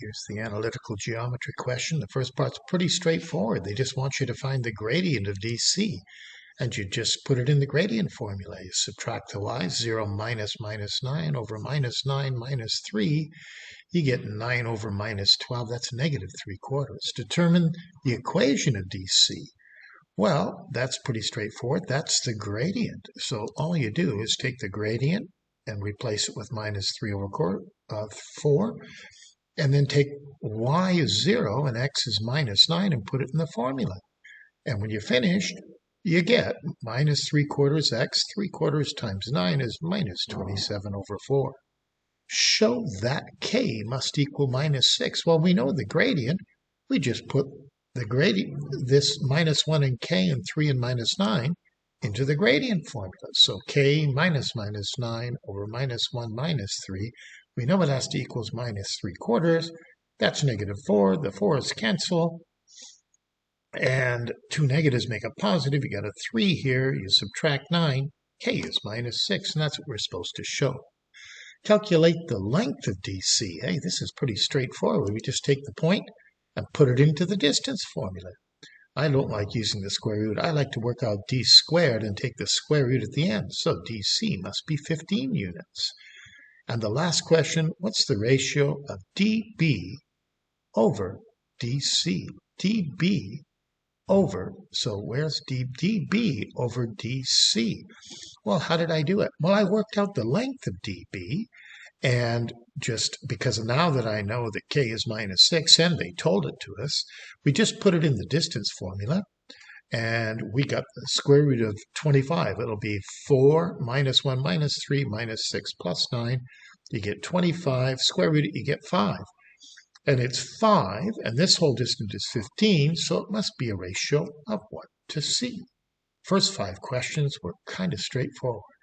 Here's the analytical geometry question. The first part's pretty straightforward. They just want you to find the gradient of DC. And you just put it in the gradient formula. You subtract the y, 0 minus minus 9 over minus 9 minus 3. You get 9 over minus 12. That's negative 3/4. Determine the equation of DC. Well, that's pretty straightforward. That's the gradient. So all you do is take the gradient and replace it with minus 3 over 4. And then take y is 0 and x is minus 9 and put it in the formula. And when you're finished, you get minus 3/4 x, 3/4 times 9 is minus 27 over 4. Show that k must equal minus 6. Well, we know the gradient. We just put the gradient, this minus 1 and k and 3 and minus 9, into the gradient formula. So k minus minus 9 over minus 1 minus 3. We know it has to equals minus 3/4. That's negative 4. The 4's cancel. And two negatives make a positive. You got a 3 here. You subtract 9. K is minus 6, and that's what we're supposed to show. Calculate the length of DC. Hey, this is pretty straightforward. We just take the point and put it into the distance formula. I don't like using the square root. I like to work out d squared and take the square root at the end. So DC must be 15 units. And the last question, what's the ratio of dB over DC? dB over, so where's dB over DC? Well, how did I do it? Well, I worked out the length of dB, and just because now that I know that k is minus 6, and they told it to us, we just put it in the distance formula, and we got the square root of 25. It'll be 4 minus 1 minus 3 minus 6 plus 9. You get 25. Square root it, you get 5. And it's 5, and this whole distance is 15, so it must be a ratio of 1 to c. First 5 questions were kind of straightforward.